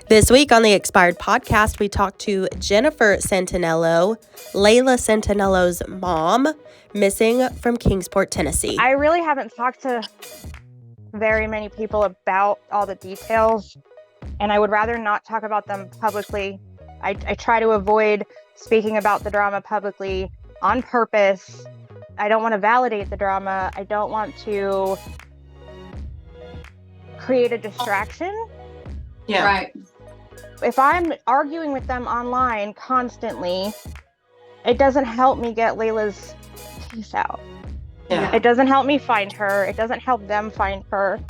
This week on the Expired podcast, we talked to Jennifer Santanello, Layla Santanello's mom, missing from Kingsport, Tennessee. I really haven't talked to very many people about all the details, and I would rather not talk about them publicly. I try to avoid speaking about the drama publicly on purpose. I don't want to validate the drama. I don't want to create a distraction. Yeah. Right. If I'm arguing with them online constantly, it doesn't help me get Layla's case out. Yeah. It doesn't help me find her. It doesn't help them find her.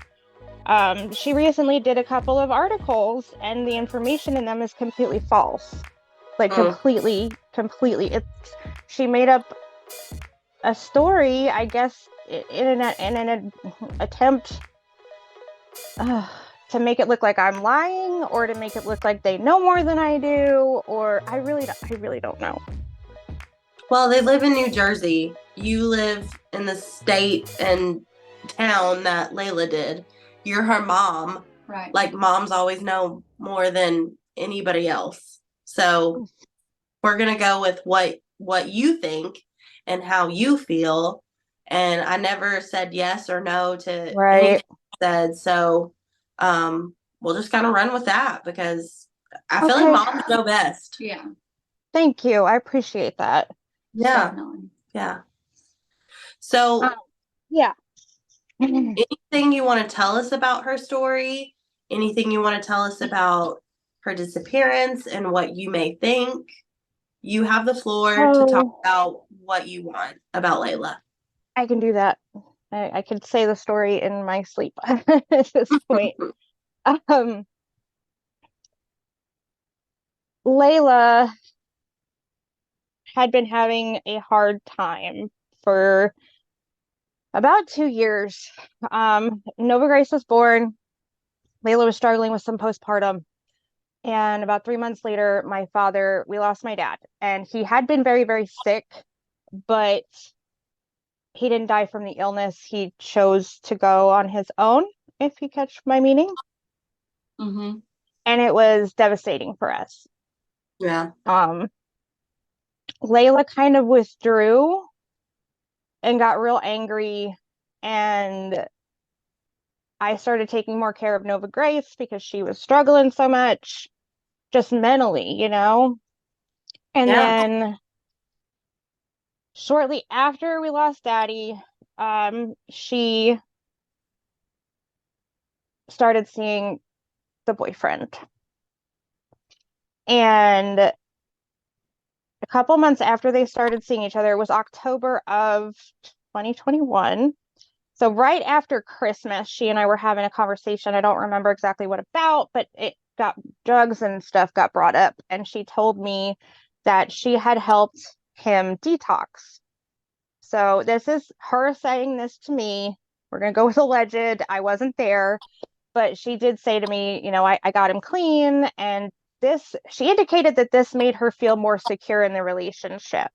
She recently did a couple of articles, and the information in them is completely false. Like completely. She made up a story, I guess, in an attempt to make it look like I'm lying, or to make it look like they know more than I do, or I really don't know. Well, they live in New Jersey. You live in the state and town that Layla did. You're her mom. Right. Like, moms always know more than anybody else. So we're going to go with what you think and how you feel. And I never said yes or no to anything you said. So we'll just kind of run with that, because I feel like moms know best. Yeah. Thank you. I appreciate that. Yeah. Definitely. Yeah. So yeah. Anything you want to tell us about her story? Anything you want to tell us about her disappearance and what you may think? You have the floor to talk about what you want about Layla. I can do that. I can say the story in my sleep at this point. Layla had been having a hard time for about 2 years. Nova Grace was born. Layla was struggling with some postpartum. And about 3 months later, we lost my dad. And he had been very, very sick, but he didn't die from the illness. He chose to go on his own, if you catch my meaning. Mm-hmm. And it was devastating for us. Yeah. Layla kind of withdrew and got real angry, and I started taking more care of Nova Grace because she was struggling so much, just mentally, you know? And then shortly after we lost Daddy, she started seeing the boyfriend. And a couple months after they started seeing each other, it was October of 2021. So right after Christmas, she and I were having a conversation. I don't remember exactly what about, but drugs and stuff got brought up. And she told me that she had helped him detox. So this is her saying this to me. We're going to go with alleged. I wasn't there, but she did say to me, you know, I got him clean. And she indicated that this made her feel more secure in the relationship.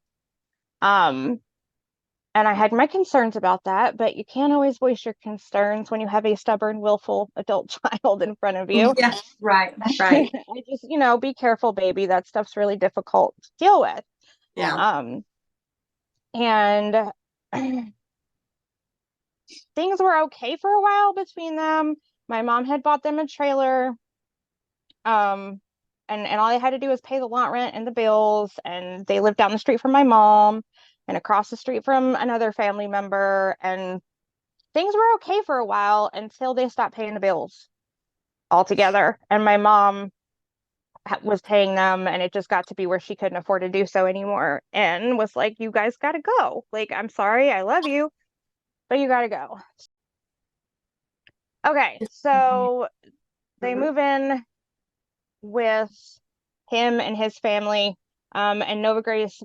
And I had my concerns about that, but you can't always voice your concerns when you have a stubborn, willful adult child in front of you. Yeah, right. I just, be careful, baby. That stuff's really difficult to deal with. Yeah. And things were okay for a while between them. My mom had bought them a trailer. And all they had to do was pay the lot rent and the bills, and they lived down the street from my mom and across the street from another family member, and things were okay for a while until they stopped paying the bills altogether. And my mom was paying them, and it just got to be where she couldn't afford to do so anymore, and was like, you guys gotta go. Like, I'm sorry, I love you, but you gotta go. Okay, so they move in with him and his family, and Nova Grace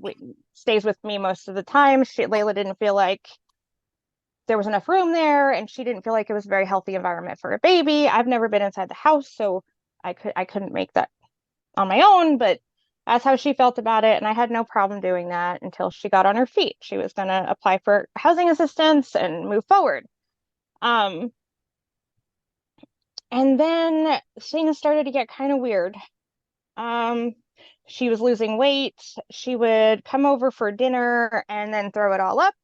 stays with me most of the time. Layla didn't feel like there was enough room there, and she didn't feel like it was a very healthy environment for a baby. I've never been inside the house, so I couldn't make that on my own, but that's how she felt about it, and I had no problem doing that until she got on her feet. She was going to apply for housing assistance and move forward. And then things started to get kind of weird. She was losing weight. She would come over for dinner and then throw it all up.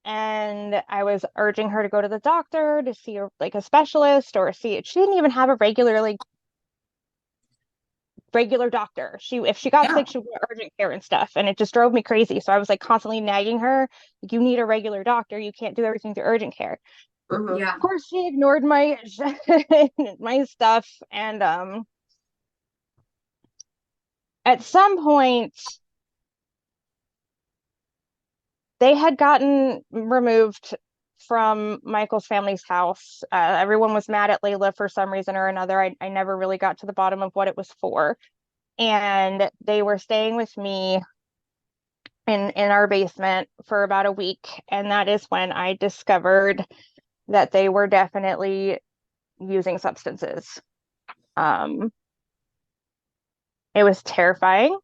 And I was urging her to go to the doctor to see a specialist or see it. She didn't even have a regular doctor. If she got sick, she would go to urgent care and stuff. And it just drove me crazy. So I was like constantly nagging her, like, you need a regular doctor. You can't do everything through urgent care. Yeah. Of course, she ignored my my stuff. And at some point, they had gotten removed from Michael's family's house. Everyone was mad at Layla for some reason or another. I never really got to the bottom of what it was for. And they were staying with me in our basement for about a week. And that is when I discovered that they were definitely using substances. It was terrifying.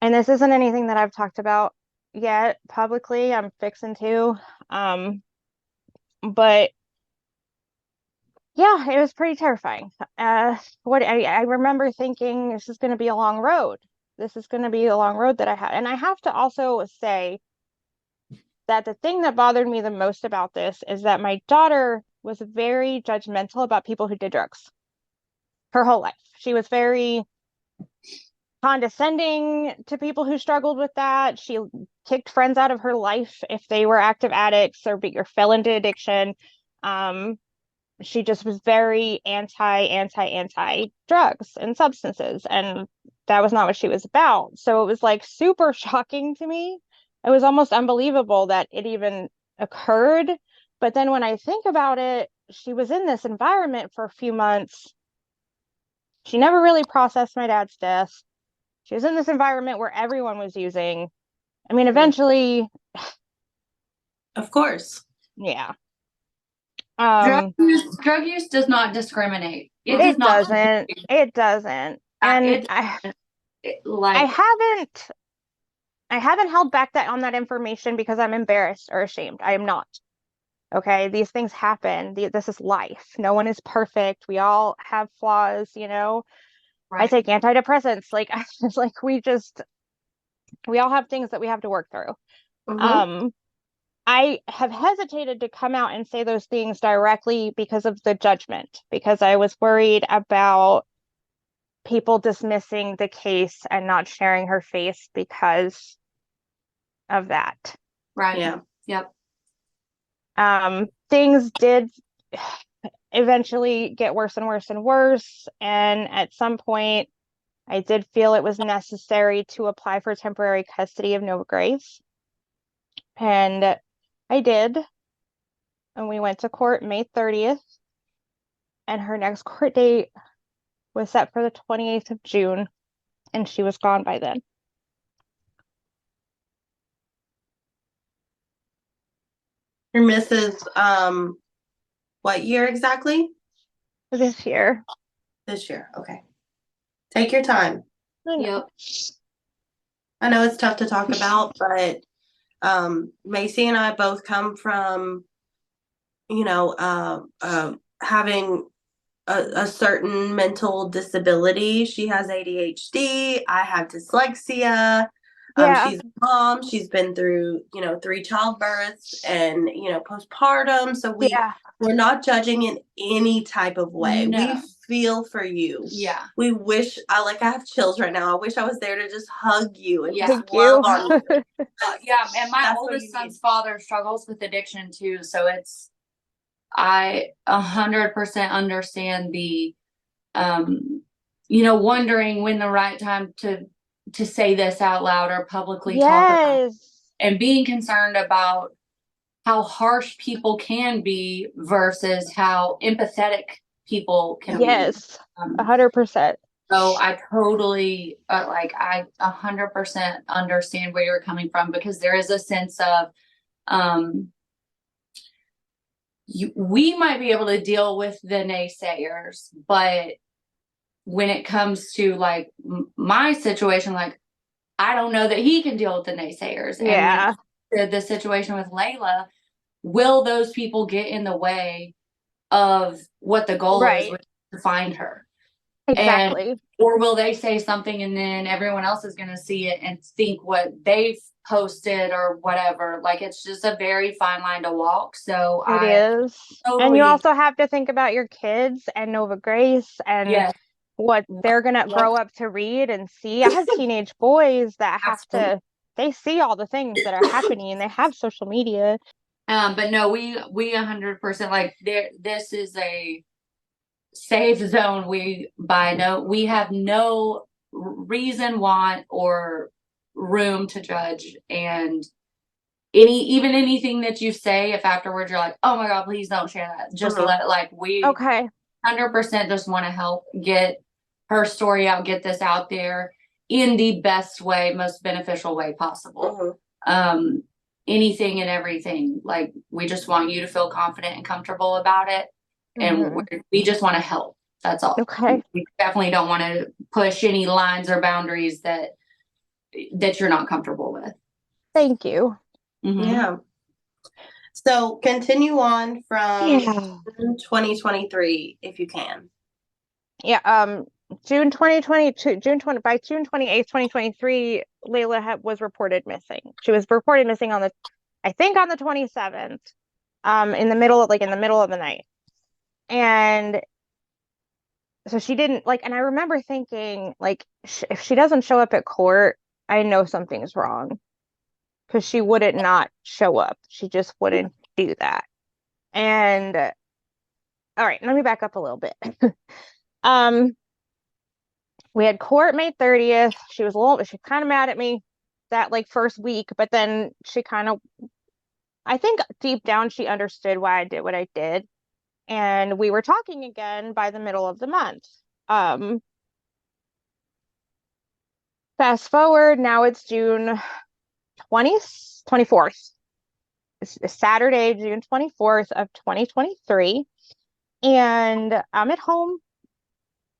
And this isn't anything that I've talked about yet publicly. I'm fixing to. But yeah, it was pretty terrifying. What I remember thinking, this is going to be a long road. This is going to be a long road that I have. And I have to also say that the thing that bothered me the most about this is that my daughter was very judgmental about people who did drugs her whole life. She was very condescending to people who struggled with that. She kicked friends out of her life if they were active addicts or fell into addiction. She just was very anti drugs and substances, and that was not what she was about. So it was like super shocking to me. It was almost unbelievable that it even occurred. But then when I think about it, she was in this environment for a few months. She never really processed my dad's death. She was in this environment where everyone was using. I mean, eventually, Of course. yeah. Drug use does not discriminate. It doesn't. It doesn't. And I haven't held back that information because I'm embarrassed or ashamed. I am not. Okay, these things happen. This is life. No one is perfect. We all have flaws, Right. I take antidepressants. Like it's like we all have things that we have to work through. I have hesitated to come out and say those things directly because of the judgment, because I was worried about people dismissing the case and not sharing her face because of that. Right. Yeah. Yep. Things did eventually get worse and worse and worse. And at some point, I did feel it was necessary to apply for temporary custody of Nova Grace. And I did. And we went to court May 30th. And her next court date was set for the 28th of June. And she was gone by then. Your Mrs. What year exactly? This year. This year. Okay. Take your time. Yep. I know it's tough to talk about, but Macy and I both come from, having a certain mental disability. She has ADHD. I have dyslexia. Yeah. She's a mom. She's been through, 3 childbirths and, postpartum. So we're not judging in any type of way. No. We feel for you. Yeah. We wish, I have chills right now. I wish I was there to just hug you and just Thank love you. on you. Yeah. And my That's oldest son's father struggles with addiction too. So I 100% understand the, wondering when the right time to say this out loud or publicly talk about it, and being concerned about how harsh people can be versus how empathetic people can be. Yes, 100%. So I totally, I 100% understand where you're coming from, because there is a sense of, we might be able to deal with the naysayers, but when it comes to my situation, I don't know that he can deal with the naysayers. Yeah. And the situation with Layla, will those people get in the way of what the goal is, Right. which is to find her. Exactly. Or will they say something and then everyone else is going to see it and think what they've posted or whatever? Like, it's just a very fine line to walk. So It I is. And you totally, also have to think about your kids and Nova Grace and yes, what they're gonna yes, grow up to read and see. I have teenage boys that have absolutely. to, they see all the things that are happening and they have social media. But no, we 100% like this is a safe zone. We have no reason, want, or room to judge. And even anything that you say, if afterwards you're like, oh my God, please don't share that, just Mhm. let, like, we Okay. 100% just want to help get her story out, get this out there in the best way, most beneficial way possible. Mhm. Anything and everything. Like, we just want you to feel confident and comfortable about it. And Hmm. we just want to help. That's all. Okay. We definitely don't want to push any lines or boundaries that you're not comfortable with. Thank you. Mhm. Yeah. So continue on from Yeah. 2023 if you can. Yeah. June 2022, by June 28th, 2023, Layla was reported missing. She was reported missing on I think on the 27th, in the middle of the night. And so she didn't and I remember thinking, like, if she doesn't show up at court, I know something's wrong, because she wouldn't not show up. She just wouldn't do that. And all right, let me back up a little bit. um we had court May 30th. She kind of mad at me that first week, but then she kind of, I think deep down she understood why I did what I did, and we were talking again by the middle of the month. Fast forward, now it's June 20th, 24th. It's Saturday, June 24th of 2023. And I'm at home.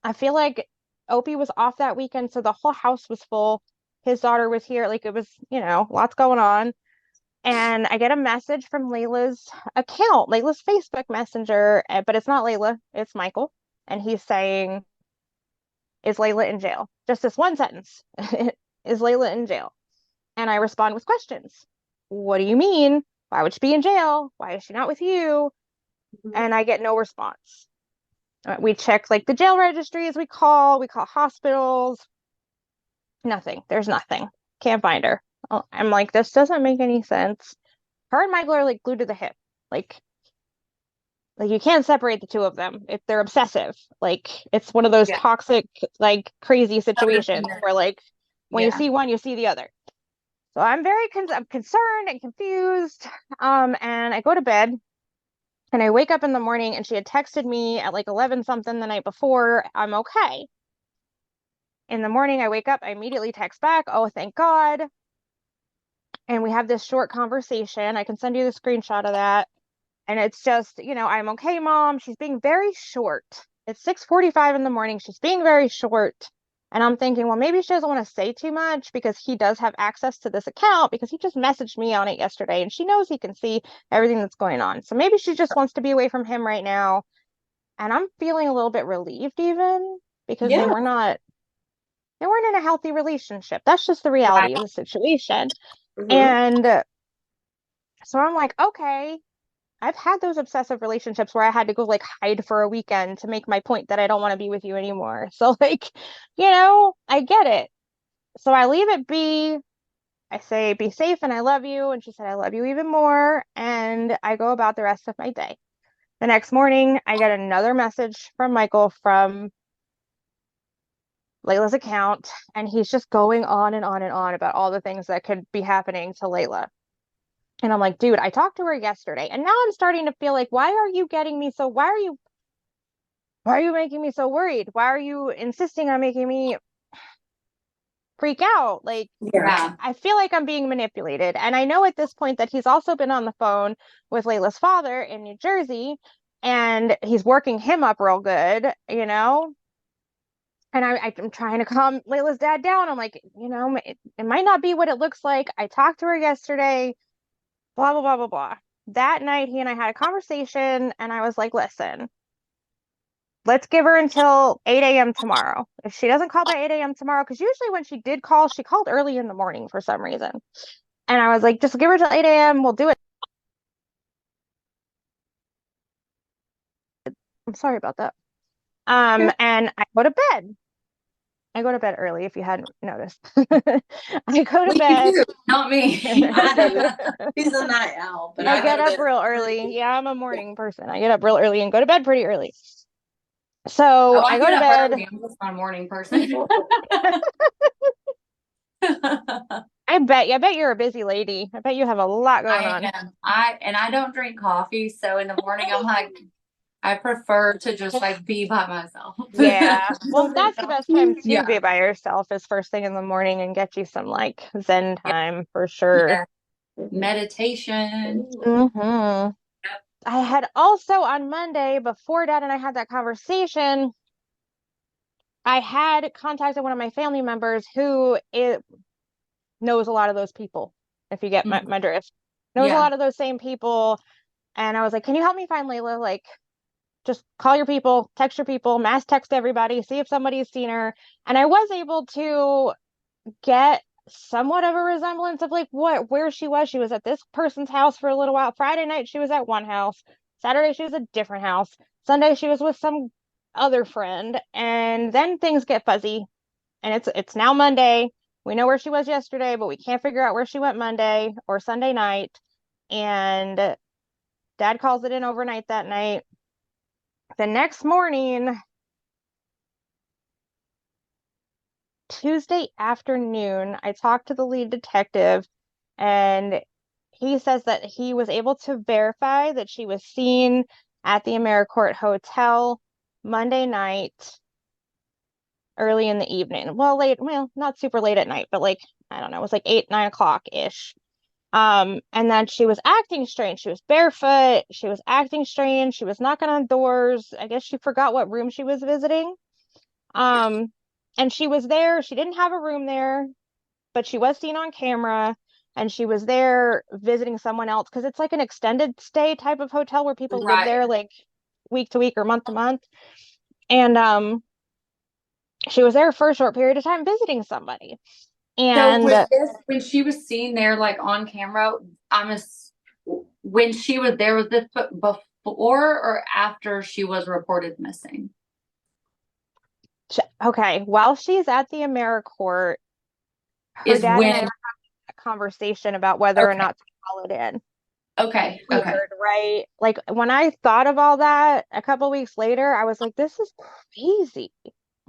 I feel like Opie was off that weekend, so the whole house was full. His daughter was here. Like, it was, lots going on. And I get a message from Layla's account, Layla's Facebook Messenger, but it's not Layla, it's Michael. And he's saying, is Layla in jail? Just this one sentence. Is Layla in jail? And I respond with questions. What do you mean? Why would she be in jail? Why is she not with you? And I get no response. We check the jail registries, we call hospitals. Nothing. There's nothing. Can't find her. I'm like, this doesn't make any sense. Her and Michael are glued to the hip. Like you can't separate the two of them if they're obsessive. It's one of those toxic, crazy situations where when you see one, you see the other. So I'm very I'm concerned and confused. And I go to bed and I wake up in the morning and she had texted me at 11 something the night before, I'm okay. In the morning, I wake up, I immediately text back, oh, thank God. And we have this short conversation. I can send you the screenshot of that. And it's just, I'm okay, Mom. She's being very short. It's 6:45 in the morning. She's being very short. And I'm thinking, well, maybe she doesn't want to say too much because he does have access to this account because he just messaged me on it yesterday and she knows he can see everything that's going on. So maybe she just wants to be away from him right now. And I'm feeling a little bit relieved even because they weren't in a healthy relationship. That's just the reality of the situation. Mhm. And so I'm like, okay, I've had those obsessive relationships where I had to go hide for a weekend to make my point that I don't want to be with you anymore. So I get it. So I leave it be. I say, be safe and I love you. And she said, I love you even more. And I go about the rest of my day. The next morning, I get another message from Michael from Layla's account. And he's just going on and on and on about all the things that could be happening to Layla. And I'm like, dude, I talked to her yesterday. And now I'm starting to feel like, why are you making me so worried? Why are you insisting on making me freak out? I feel like I'm being manipulated. And I know at this point that he's also been on the phone with Layla's father in New Jersey and he's working him up real good, And I'm trying to calm Layla's dad down. I'm like, it might not be what it looks like. I talked to her yesterday, blah, blah, blah, blah, blah. that night he and I had a conversation, and I was like, listen, let's give her until 8 a.m. tomorrow. If she doesn't call by 8 a.m. tomorrow, because usually when she did call, she called early in the morning for some reason. And I was like, just give her till 8 a.m. We'll do it. I'm sorry about that. And I go to bed. I go to bed early, if you hadn't noticed. I go to bed. You, not me. He's a night owl, but I get up real early. Yeah, I'm a morning person. I get up real early and go to bed pretty early. So I go to bed. I'm just not a morning person. I bet you're a busy lady. I bet you have a lot going on. I don't drink coffee, so in the morning I'm like, I prefer to just like be by myself. Yeah. Well, that's the best time to be by yourself, is first thing in the morning, and get you some like Zen time for sure. Yeah. Meditation. Mm-hmm. I had also on Monday, before Dad and I had that conversation, I had contacted one of my family members who knows a lot of those people, if you get my drift. Knows a lot of those same people. And I was like, can you help me find Layla? Like, just call your people, text your people, mass text everybody, see if somebody's seen her. And I was able to get somewhat of a resemblance of like where she was. She was at this person's house for a little while. Friday night she was at one house. Saturday she was at a different house. Sunday she was with some other friend. And then things get fuzzy. And it's now Monday. We know where she was yesterday, but we can't figure out where she went Monday or Sunday night. And Dad calls it in overnight that night. The next morning, Tuesday afternoon, I talked to the lead detective, and he says that he was able to verify that she was seen at the AmeriCorps Hotel Monday night, early in the evening. Well, not super late at night, but like, I don't know, it was like 8, 9 o'clock-ish. And then she was acting strange. She was barefoot. She was acting strange. She was knocking on doors. I guess she forgot what room she was visiting. And she was there. She didn't have a room there, but she was seen on camera, and she was there visiting someone else, because it's like an extended stay type of hotel where people live there like week to week or month to month. And she was there for a short period of time visiting somebody. And so when she was seen there like on camera, when she was there, was this before or after she was reported missing? Okay, while she's at the AmeriCorps, her dad and I are having a conversation about whether or not to call it in. Okay. Weird, right? Like, when I thought of all that a couple weeks later, I was like, this is crazy.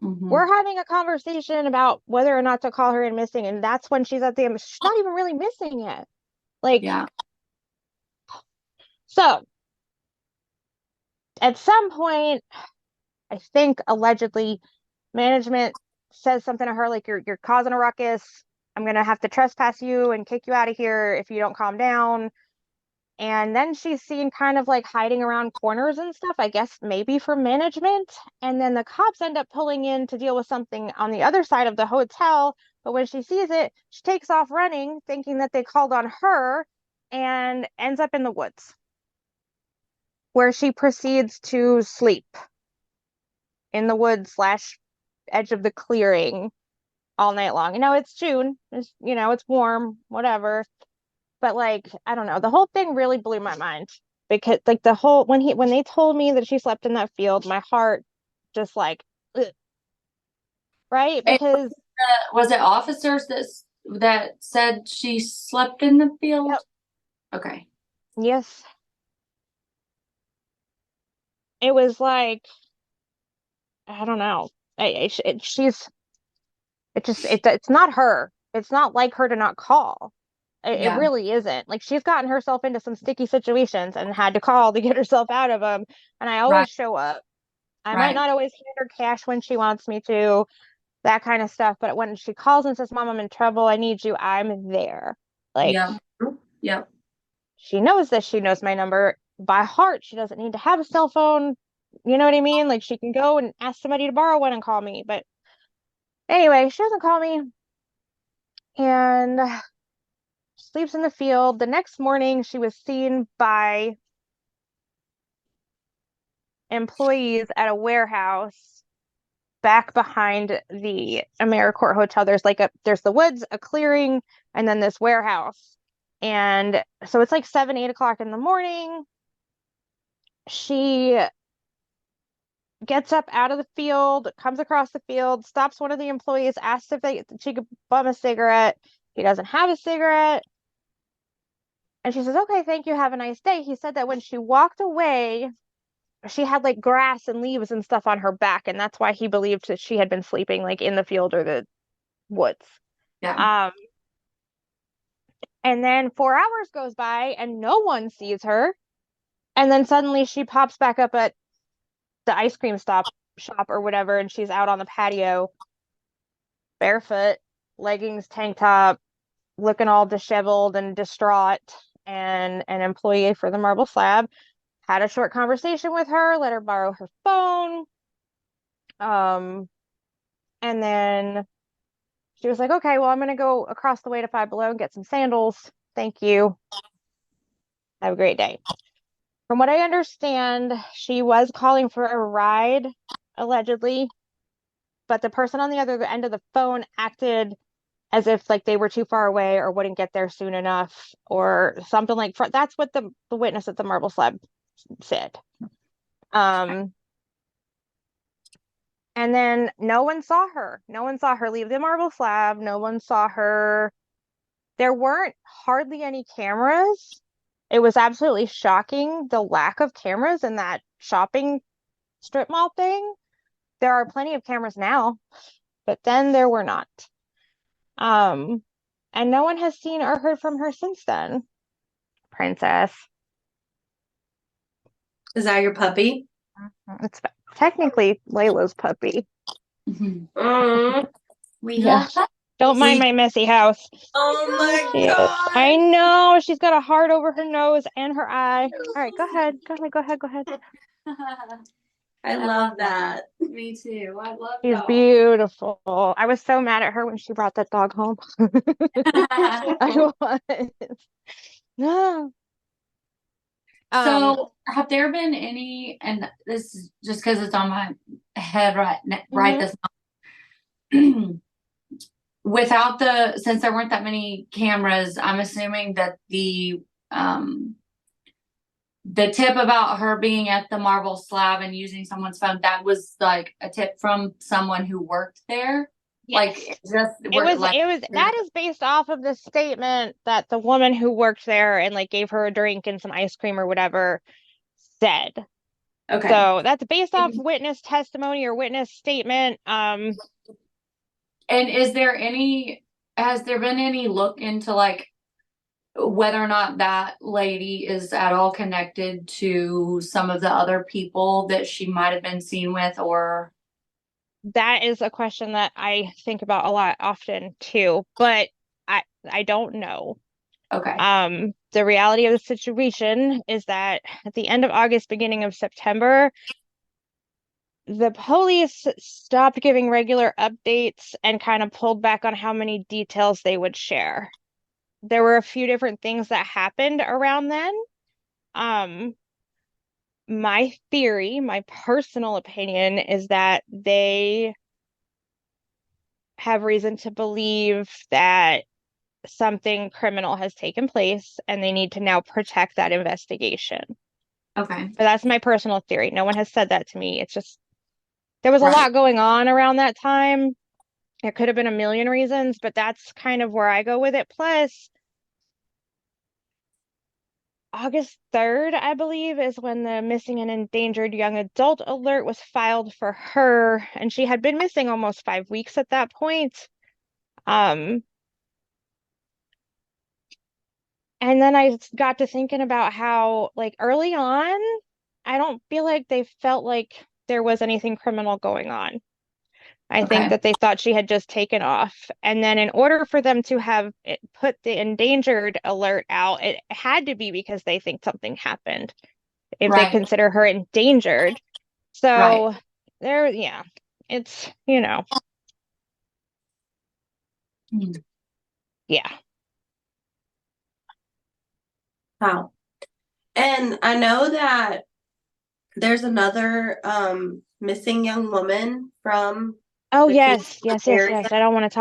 We're having a conversation about whether or not to call her in missing, and that's when she's at she's not even really missing yet. Like, so at some point, I think allegedly management says something to her like, you're causing a ruckus. I'm gonna have to trespass you and kick you out of here if you don't calm down. And then she's seen kind of like hiding around corners and stuff, I guess maybe for management. And then the cops end up pulling in to deal with something on the other side of the hotel. But when she sees it, she takes off running, thinking that they called on her, and ends up in the woods, where she proceeds to sleep in the woods / edge of the clearing all night long. It's June. It's warm, whatever. But like, I don't know, the whole thing really blew my mind, because like when they told me that she slept in that field, my heart just like, ugh. Right? Because was it officers that said she slept in the field? Yep. Okay. Yes. It was like, I don't know. It's not her. It's not like her to not call. It really isn't. Like, she's gotten herself into some sticky situations and had to call to get herself out of them. And I always show up. I might not always hand her cash when she wants me to, that kind of stuff. But when she calls and says, Mom, I'm in trouble, I need you, I'm there. Like, she knows this. She knows my number by heart. She doesn't need to have a cell phone. You know what I mean? Like, she can go and ask somebody to borrow one and call me. But anyway, she doesn't call me. And sleeps in the field. The next morning, she was seen by employees at a warehouse back behind the AmeriCorps Hotel. There's the woods, a clearing, and then this warehouse. And so it's like 7, 8 o'clock in the morning. She gets up out of the field, comes across the field, stops one of the employees, asks if she could bum a cigarette. He doesn't have a cigarette. And she says, okay, thank you. Have a nice day. He said that when she walked away, she had like grass and leaves and stuff on her back. And that's why he believed that she had been sleeping like in the field or the woods. Yeah. And then 4 hours goes by and no one sees her. And then suddenly she pops back up at the ice cream shop or whatever. And she's out on the patio, barefoot, leggings, tank top, looking all disheveled and distraught. And an employee for the marble slab had a short conversation with her, let her borrow her phone. And then she was like, okay, well, I'm going to go across the way to Five Below and get some sandals. Thank you. Have a great day. From what I understand, she was calling for a ride, allegedly, but the person on the other end of the phone acted as if like they were too far away or wouldn't get there soon enough or something like that's what the witness at the marble slab said. And then no one saw her. No one saw her leave the marble slab. No one saw her. There weren't hardly any cameras. It was absolutely shocking, the lack of cameras in that shopping strip mall thing. There are plenty of cameras now, but then there were not. And no one has seen or heard from her since then. Princess. Is that your puppy? It's technically Layla's puppy. We Yeah. have Don't mind my messy house. Oh my God. I know. She's got a heart over her nose and her eye. All right, go ahead. Go ahead. I love that. Me too. I love She's dogs. beautiful. I was so mad at her when she brought that dog home. I was. No. So, have there been any, and this is just because it's on my head right this moment. Since there weren't that many cameras, I'm assuming that the tip about her being at the marble slab and using someone's phone, that was like a tip from someone who worked there. Yes. Like that is based off of the statement that the woman who worked there and like gave her a drink and some ice cream or whatever said. Okay. So that's based off witness testimony or witness statement. And has there been any look into like whether or not that lady is at all connected to some of the other people that she might have been seen with? Or that is a question that I think about a lot often too, but I don't know. Okay. The reality of the situation is that at the end of August, beginning of September, the police stopped giving regular updates and kind of pulled back on how many details they would share. There were a few different things that happened around then. My theory, my personal opinion, is that they have reason to believe that something criminal has taken place and they need to now protect that investigation. Okay. But that's my personal theory. No one has said that to me. It's just there was a lot going on around that time. It could have been a million reasons, but that's kind of where I go with it. Plus, August 3rd, I believe, is when the missing and endangered young adult alert was filed for her, and she had been missing almost 5 weeks at that point. And then I got to thinking about how, like, early on, I don't feel like they felt like there was anything criminal going on. I think that they thought she had just taken off. And then in order for them to have put the endangered alert out, it had to be because they think something happened if they consider her endangered. So there, yeah, it's, yeah. Wow. And I know that there's another missing young woman from Oh, the yes. Kingsport Yes, yes, area. yes. I don't want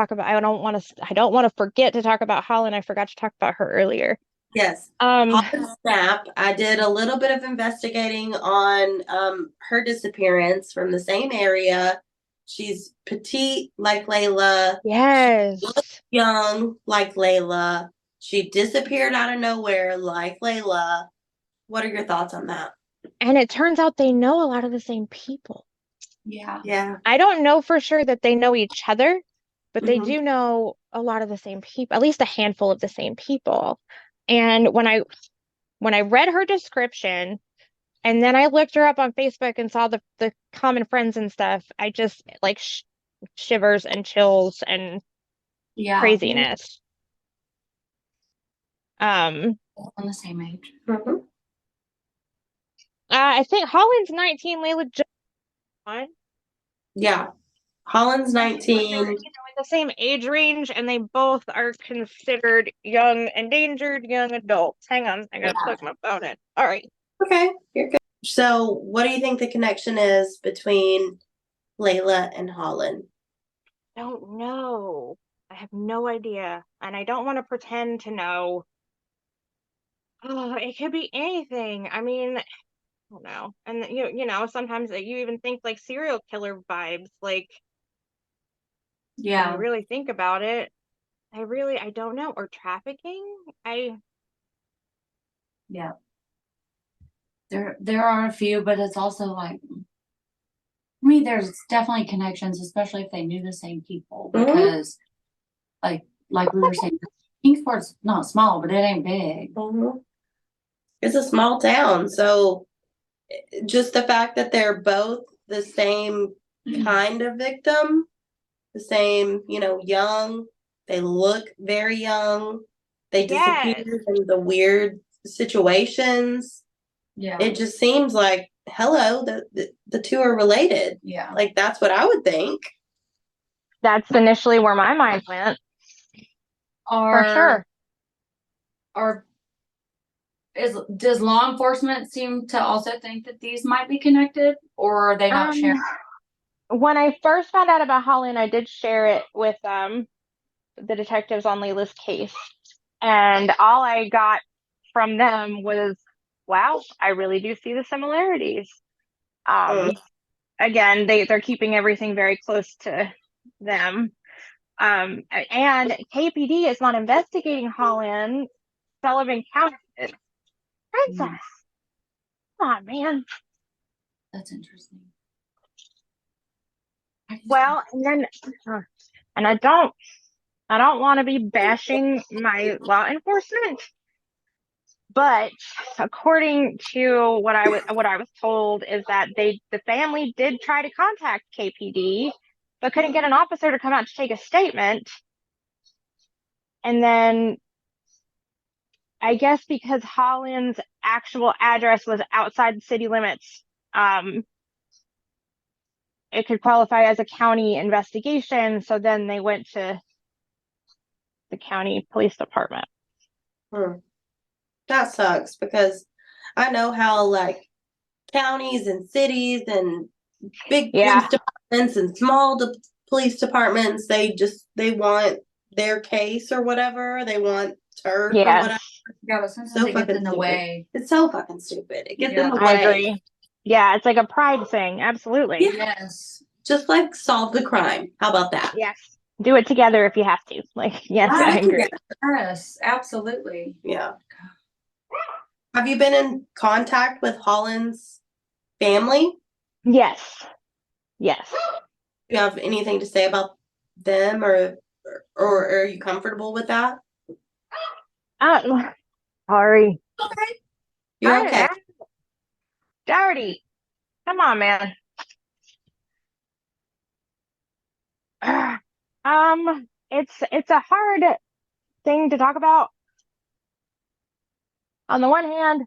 to forget to talk about Holland. I forgot to talk about her earlier. Yes. Um, Holland Snap. I did a little bit of investigating on her disappearance from the same area. She's petite like Layla. yes. Young like Layla. She disappeared out of nowhere like Layla. What are your thoughts on that? And it turns out they know a lot of the same people. Yeah. Yeah. I don't know for sure that they know each other, but they Mhm. do know a lot of the same people, at least a handful of the same people. And when I read her description and then I looked her up on Facebook and saw the common friends and stuff, I just like shivers and chills and Yeah. craziness. On the same age. Mhm. I think Holland's 19, Layla just 1. Yeah. Holland's They're 19. in the same age range, and they both are considered young, endangered young adults. Hang on, I gotta plug my phone in. All right. Okay, you're good. So, what do you think the connection is between Layla and Holland? Don't know. I have no idea, and I don't want to pretend to know. Oh, it could be anything. I mean, I don't know. And you know, sometimes you even think like serial killer vibes. Like, when you Yeah. really think about it, I don't know. Or trafficking. Yeah. There are a few, but it's also like, I mean, there's definitely connections, especially if they knew the same people, because like we were saying, Kingsport's not small, but it ain't big. It's a small town, so just the fact that they're both the same kind of victim, the same, young, they look very young, they disappear Yes. in the weird situations. Yeah. It just seems like, hello, the two are related. Yeah. Like, that's what I would think. That's initially where my mind went. For sure. Does law enforcement seem to also think that these might be connected, or are they not sharing? When I first found out about Holland, I did share it with the detectives on Layla's case, and all I got from them was, "Wow, I really do see the similarities." Again, they're keeping everything very close to them. And KPD is not investigating Holland. Sullivan County is. Princess. Come on, man. That's interesting. Well, and then, and I don't want to be bashing my law enforcement, but according to what I was told is that the family did try to contact KPD, but couldn't get an officer to come out to take a statement. And then I guess because Holland's actual address was outside the city limits, it could qualify as a county investigation. So then they went to the county police department. That sucks because I know how like counties and cities and big police departments and small police departments, they want their case or whatever. They want turf or whatever. Yeah, but sometimes it gets in the way. It's so fucking stupid. It gets in the way. I agree. Yeah, it's like a pride thing. Absolutely. Yes. Just like solve the crime. How about that? Yes. Do it together if you have to. Like, yes, I agree. Yes, absolutely. Yeah. Have you been in contact with Holland's family? Yes. Yes. Do you have anything to say about them or are you comfortable with that? Sorry. Okay. You're okay. Dirty. Come on, man. It's a hard thing to talk about. On the one hand,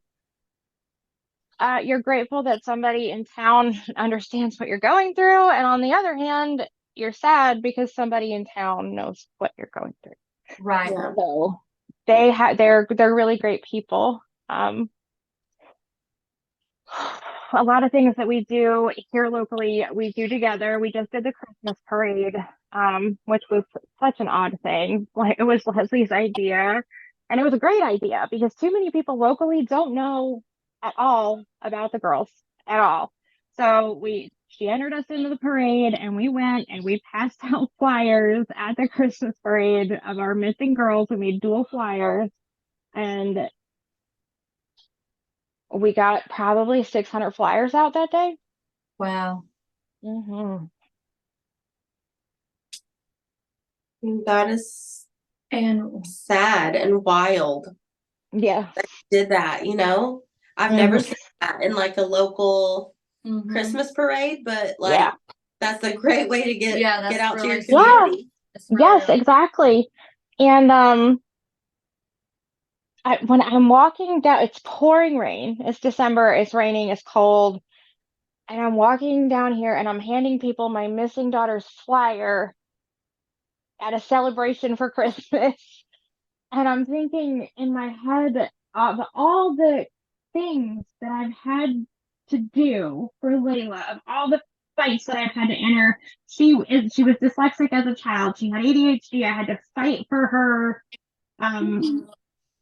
you're grateful that somebody in town understands what you're going through, and on the other hand, you're sad because somebody in town knows what you're going through. Right. Yeah. So they're really great people. A lot of things that we do here locally, we do together. We just did the Christmas parade, which was such an odd thing. Like, it was Leslie's idea, and it was a great idea because too many people locally don't know at all about the girls at all. So she entered us into the parade, and we went and we passed out flyers at the Christmas parade of our missing girls. We made dual flyers, and we got probably 600 flyers out that day. Wow. Mm-hmm. That is and sad and wild. Yeah. That you did that, you know? I've never seen that in like a local Christmas parade, but like that's a great way to get out to your community. Yes, exactly. And when I'm walking down, it's pouring rain. It's December, it's raining, it's cold. And I'm walking down here and I'm handing people my missing daughter's flyer at a celebration for Christmas. And I'm thinking in my head of all the things that I've had to do for Layla, of all the fights that I've had to enter. She was dyslexic as a child. She had ADHD. I had to fight for her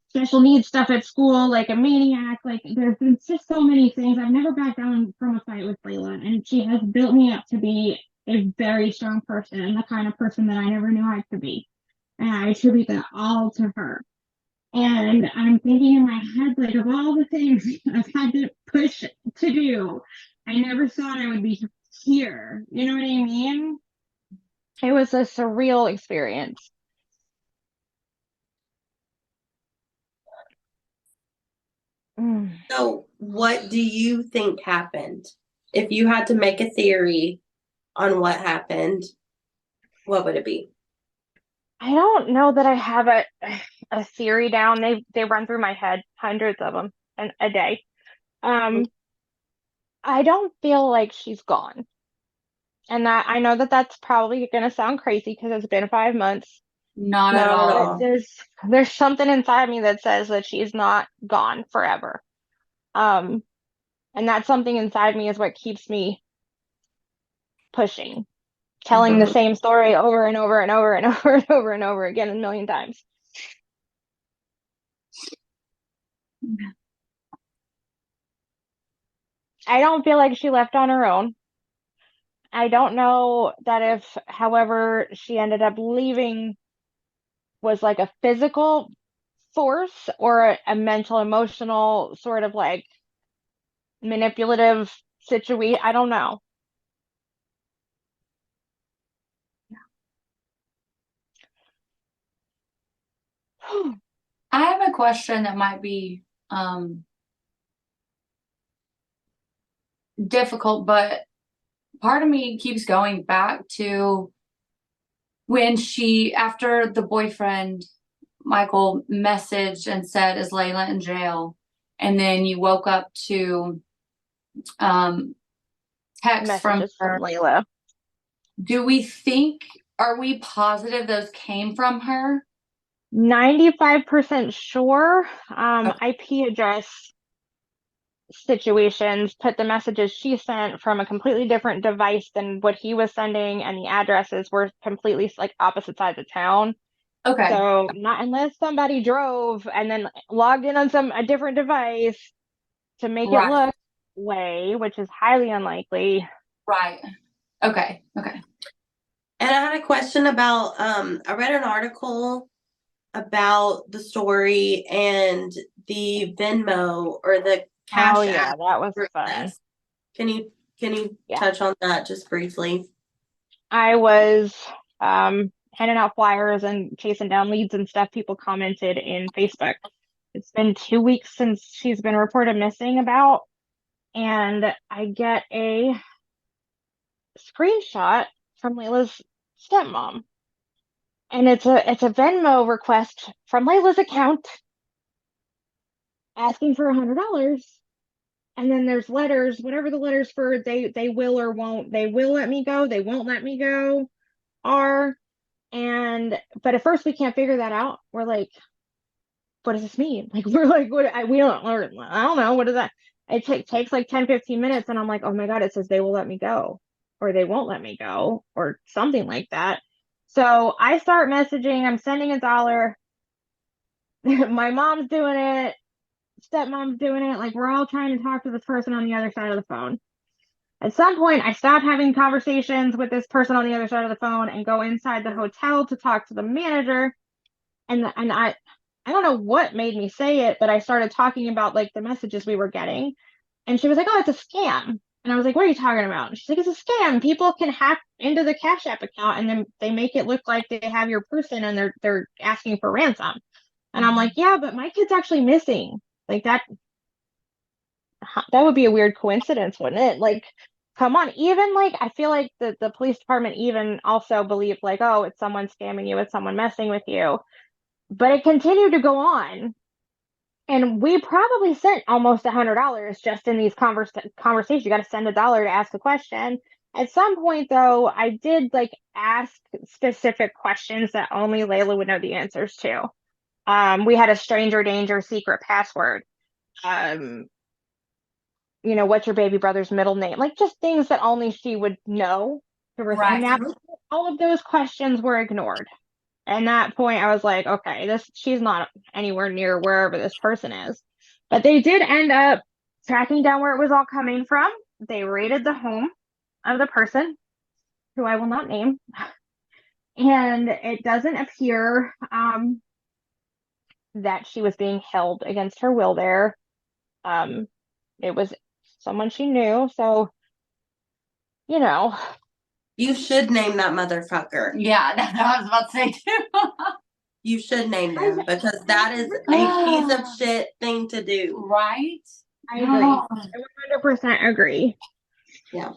special needs stuff at school like a maniac. Like, there's been just so many things. I've never backed down from a fight with Layla, and she has built me up to be a very strong person and the kind of person that I never knew I could be. And I attribute that all to her. And I'm thinking in my head, like, of all the things I've had to push to do, I never thought I would be here. You know what I mean? It was a surreal experience. So, what do you think happened? If you had to make a theory on what happened, what would it be? I don't know that I have a theory down. They run through my head, hundreds of them a day. I don't feel like she's gone. And that I know that that's probably going to sound crazy because it's been 5 months. Not at all. There's something inside me that says that she's not gone forever. And that something inside me is what keeps me pushing, telling the same story over and over and over and over and over and over again a million times. I don't feel like she left on her own. I don't know that if, however, she ended up leaving was like a physical force or a mental, emotional sort of like manipulative situation. I don't know. I have a question that might be difficult, but part of me keeps going back to when after the boyfriend, Michael, messaged and said, "Is Layla in jail?" And then you woke up to text from Layla. Are we positive those came from her? 95% sure. IP address situations put the messages she sent from a completely different device than what he was sending, and the addresses were completely like opposite sides of town. Okay. So not unless somebody drove and then logged in on a different device to make it look way, which is highly unlikely. Right. Okay. And I had a question about I read an article about the story and the Venmo or the Cash App. That was fun. Can you touch on that just briefly? I was handing out flyers and chasing down leads and stuff people commented in Facebook. It's been 2 weeks since she's been reported missing and I get a screenshot from Layla's stepmom. And it's a Venmo request from Layla's account asking for $100. And then there's letters, whatever the letters for they will or won't, they will let me go, they won't let me go are. But at first we can't figure that out. We're like, what does this mean? Like, we're like, we don't, I don't know. What is that? It takes like 10, 15 minutes. And I'm like, oh my God, it says they will let me go, or they won't let me go, or something like that. So I start messaging, I'm sending $1. My mom's doing it, stepmom's doing it. Like, we're all trying to talk to this person on the other side of the phone. At some point, I stopped having conversations with this person on the other side of the phone and go inside the hotel to talk to the manager. And I don't know what made me say it, but I started talking about like the messages we were getting. And she was like, oh, it's a scam. And I was like, what are you talking about? And she's like, it's a scam. People can hack into the Cash App account and then they make it look like they have your person and they're asking for ransom. And I'm like, yeah, but my kid's actually missing. Like that would be a weird coincidence, wouldn't it? Like, come on. Even like, I feel like the police department even also believed like, oh, it's someone scamming you, it's someone messing with you. But it continued to go on. And we probably sent almost $100 just in these conversations. You got to send $1 to ask a question. At some point, though, I did like ask specific questions that only Layla would know the answers to. We had a stranger danger secret password. What's your baby brother's middle name? Like just things that only she would know. Right. And now all of those questions were ignored. And that point, I was like, okay, she's not anywhere near wherever this person is. But they did end up tracking down where it was all coming from. They raided the home of the person, who I will not name. And it doesn't appear that she was being held against her will there. It was someone she knew. So, You should name that motherfucker. Yeah, that's what I was about to say too. You should name them because that is a piece of shit thing to do. Right? I agree. I 100% agree. Yeah.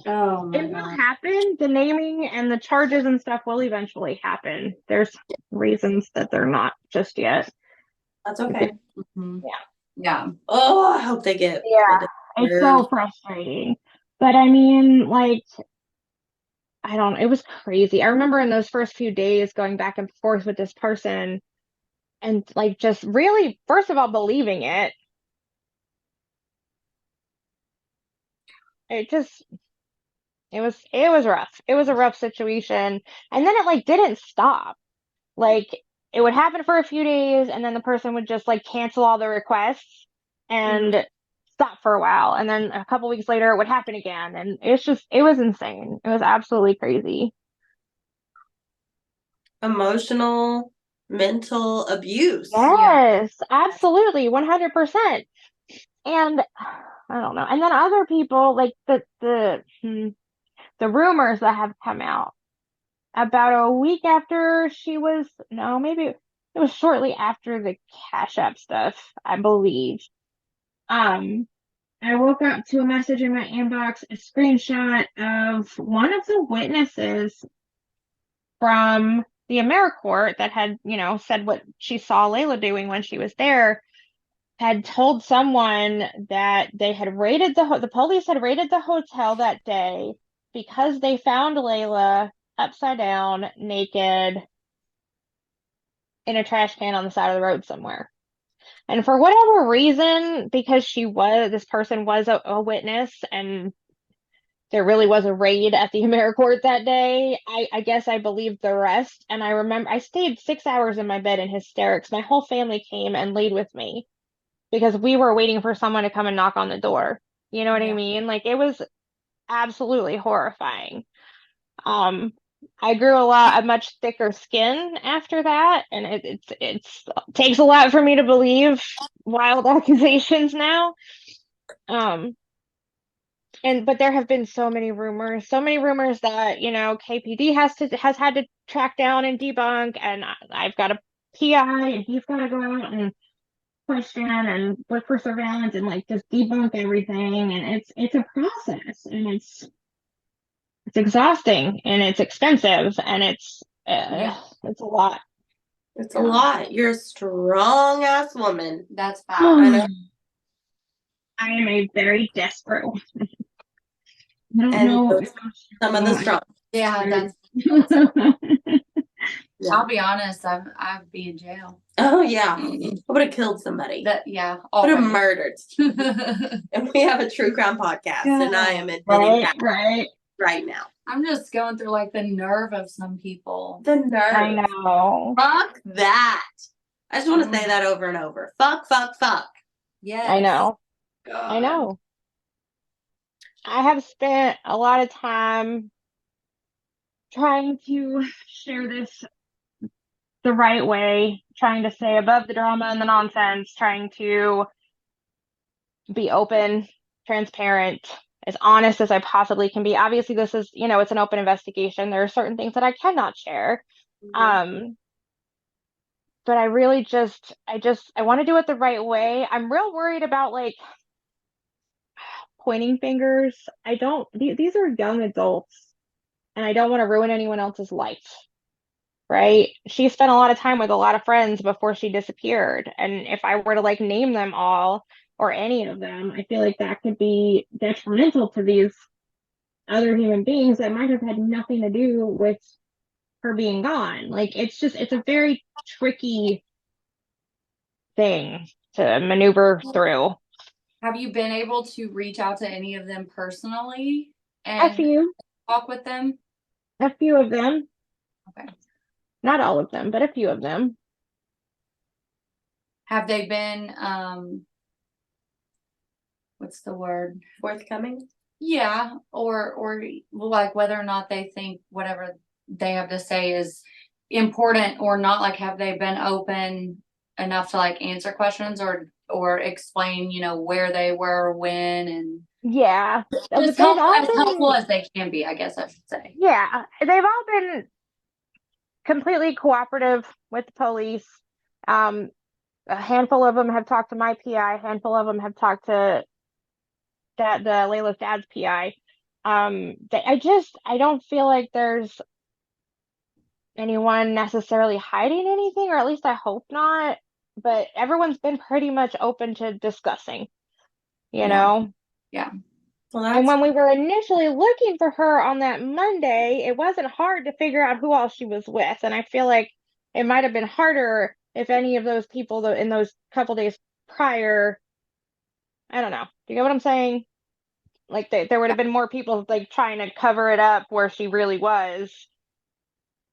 Oh my It will God. happen. The naming and the charges and stuff will eventually happen. There's reasons that they're not just yet. That's okay. Mm-hmm. Yeah. Yeah. Oh, I hope they get. Yeah. It's so frustrating. But I mean, like, I don't know. It was crazy. I remember in those first few days going back and forth with this person and like just really, first of all, believing it. It was rough. It was a rough situation. And then it like didn't stop. Like it would happen for a few days and then the person would just like cancel all the requests and stop for a while. And then a couple weeks later it would happen again. And it was insane. It was absolutely crazy. Emotional, mental abuse. Yes, absolutely, 100%. And I don't know. And then other people like the rumors that have come out about a week after maybe it was shortly after the Cash App stuff, I believe. I woke up to a message in my inbox, a screenshot of one of the witnesses from the AmeriCorps that had, said what she saw Layla doing when she was there, had told someone that they had raided the police had raided the hotel that day because they found Layla upside down, naked, in a trash can on the side of the road somewhere. And for whatever reason, because this person was a witness and there really was a raid at the AmeriCorps that day, I guess I believed the rest. And I remember I stayed 6 hours in my bed in hysterics. My whole family came and laid with me because we were waiting for someone to come and knock on the door. You know what I mean? Like it was absolutely horrifying. I grew a much thicker skin after that, and it takes a lot for me to believe wild accusations now. But there have been so many rumors that KPD has had to track down and debunk, and I've got a PI, and he's got to go out and question and look for surveillance and like just debunk everything, and it's a process, and it's exhausting and it's expensive and it's a lot. It's a lot. You're a strong ass woman. That's fact. I know. I am a very desperate woman. I don't know some of the strong. Yeah, that's I'll be honest, I'd be in jail. Oh yeah, I would have killed somebody. Yeah, would have murdered. And we have a true crime podcast, and I am admitting that right now. I'm just going through like the nerve of some people. The nerve. I know. Fuck that. I just want to say that over and over. Fuck, fuck, fuck. Yes. I know. God. I know. I have spent a lot of time trying to share this the right way, trying to stay above the drama and the nonsense, trying to be open, transparent, as honest as I possibly can be. Obviously, this is, it's an open investigation. There are certain things that I cannot share. But I really I want to do it the right way. I'm real worried about like pointing fingers. These are young adults, and I don't want to ruin anyone else's life. Right? She spent a lot of time with a lot of friends before she disappeared. And if I were to like name them all or any of them, I feel like that could be detrimental to these other human beings that might have had nothing to do with her being gone. Like it's a very tricky thing to maneuver through. Have you been able to reach out to any of them personally A and few. talk with them? A few of them. Okay. Not all of them, but a few of them. Have they been what's the word? Forthcoming? Yeah, or like whether or not they think whatever they have to say is important or not. Like, have they been open enough to like answer questions or explain, where they were, when, and yeah, as helpful as they can be, I guess I should say. Yeah, they've all been completely cooperative with the police. A handful of them have talked to my PI. A handful of them have talked to Layla's dad's PI. I don't feel like there's anyone necessarily hiding anything, or at least I hope not. But everyone's been pretty much open to discussing, know? Yeah. Well, and when we were initially looking for her on that Monday, it wasn't hard to figure out who all she was with. And I feel like it might have been harder if any of those people in those couple days prior, I don't know. Do you know what I'm saying? Like there would have been more people like trying to cover it up where she really was.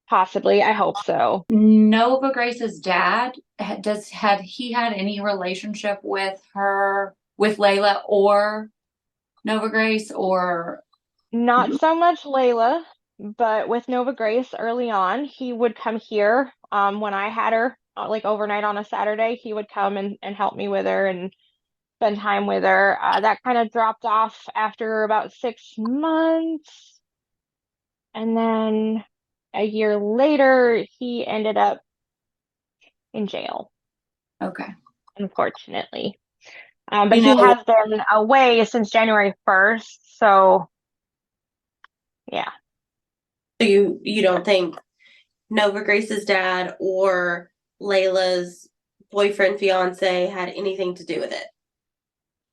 Possibly. I hope so. Nova Grace's dad, had he had any relationship with her, with Layla or Nova Grace, or? Not so much Layla, but with Nova Grace early on, he would come here when I had her like overnight on a Saturday. He would come and help me with her and spend time with her. That kind of dropped off after about 6 months. And then a year later, he ended up in jail. Okay. Unfortunately. But he has been away since January 1st. So, yeah. So you don't think Nova Grace's dad or Layla's boyfriend, fiance had anything to do with it?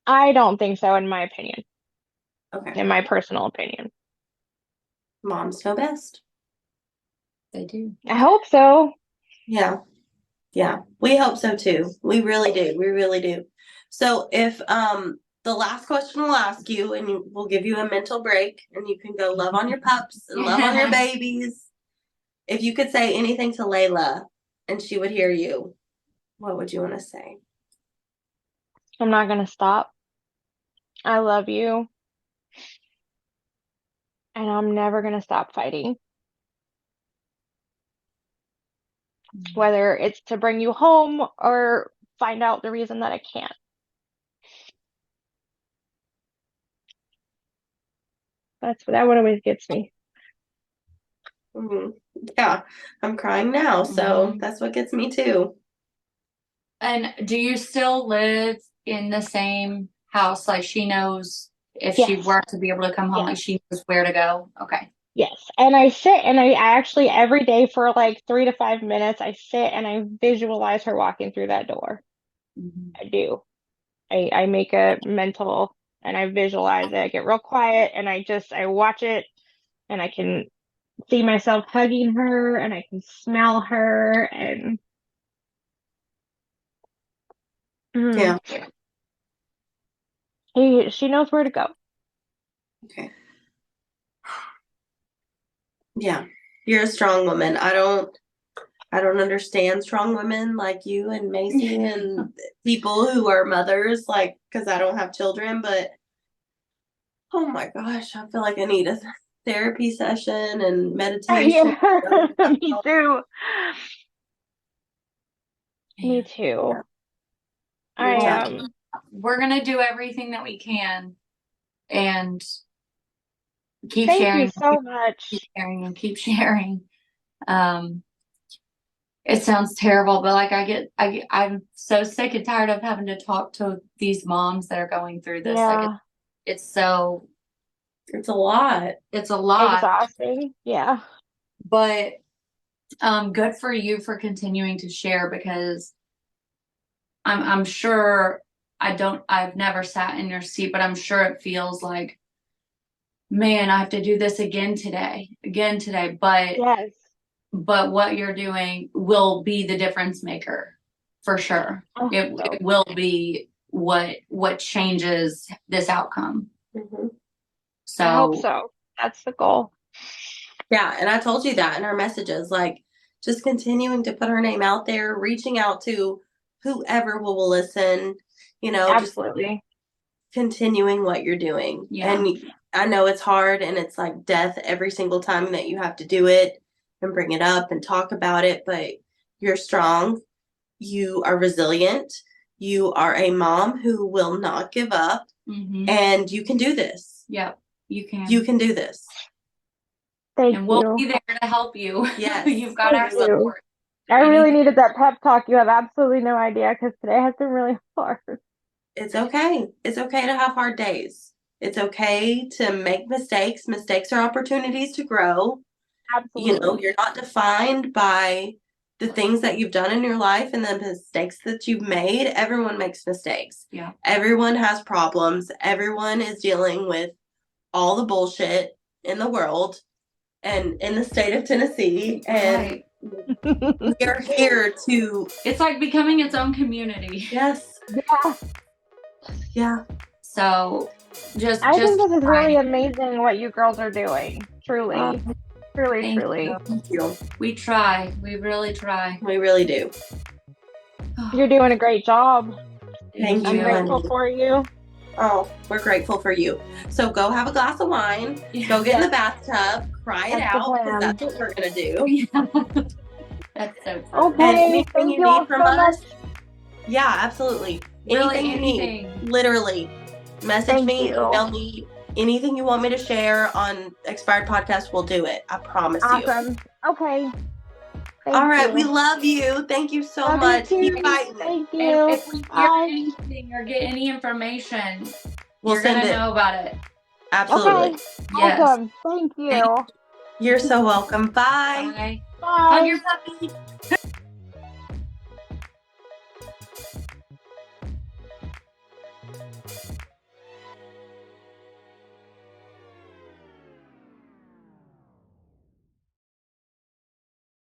I don't think so, in my opinion. Okay. In my personal opinion. Moms know best. They do. I hope so. Yeah. Yeah. We hope so too. We really do. We really do. So if the last question we'll ask you, and we'll give you a mental break, and you can go love on your pups and love on your babies. If you could say anything to Layla and she would hear you, what would you want to say? I'm not going to stop. I love you. And I'm never going to stop fighting. Whether it's to bring you home or find out the reason that I can't. That one always gets me. Mm-hmm. Yeah, I'm crying now, so that's what gets me too. And do you still live in the same house? Like she knows if she were to be able to come home, like she knows where to go? Okay. Yes. And I sit and I actually every day for like 3 to 5 minutes, I sit and I visualize her walking through that door. I do. I make a mental and I visualize it. I get real quiet and I watch it and I can see myself hugging her, and I can smell her, and Yeah. she knows where to go. Okay. Yeah. You're a strong woman. I don't understand strong women like you and Macy and people who are mothers, like, because I don't have children, but oh my gosh, I feel like I need a therapy session and meditation. Yeah, me too. Yeah. Me too. Yeah. We're gonna do everything that we can and keep Thank sharing. you so much. Keep sharing and keep sharing. It sounds terrible, but like I'm so sick and tired of having to talk to these moms that are going through this. Yeah. Like it's a lot. It's a lot. Exhausting. Yeah. But good for you for continuing to share, because I'm sure I've never sat in your seat, but I'm sure it feels like, man, I have to do this again today. But Yes. But what you're doing will be the difference maker for sure. It will be what changes this outcome. Mm-hmm. So I hope so. That's the goal. Yeah, and I told you that in our messages, like just continuing to put her name out there, reaching out to whoever will listen, Absolutely. just continuing what you're doing. Yeah. And I know it's hard and it's like death every single time that you have to do it and bring it up and talk about it, but you're strong. You are resilient. You are a mom who will not give up, and you can do this. Yep, you can. You can do this. Thank and you. we'll be there to help you. Yes. You've got our support. I really needed that pep talk. You have absolutely no idea, because today has been really hard. It's okay. It's okay to have hard days. It's okay to make mistakes. Mistakes are opportunities to grow. Absolutely. You're not defined by the things that you've done in your life and the mistakes that you've made. Everyone makes mistakes. Yeah. Everyone has problems. Everyone is dealing with all the bullshit in the world and in the state of Tennessee. And we are here to. It's like becoming its own community. Yes. Yeah. Yeah. So I think this is really amazing what you girls are doing. Truly. Truly. Thank you. We try. We really try. We really do. You're doing a great job. Thank I'm you. grateful for you. Oh, we're grateful for you. So go have a glass of wine. Yeah. Go get in the bathtub. Cry it That's the out, because plan. that's what we're going to do. Yeah. That's so cool. Okay. And anything Thank you all need from so us. much. Yeah, absolutely. Really, Anything you anything. need. Literally. Message Thank me, you. email me. Anything you want me to share on Expired Podcast, we'll do it. I promise you. Awesome. Okay. All right. We love you. Thank you so much. Keep fighting. Thank you. And if we hear anything or get any information, you're going to know about it. Absolutely. Okay. Yes. Awesome. Thank you. You're so welcome. Bye. Bye. Bye. Hug your puppy.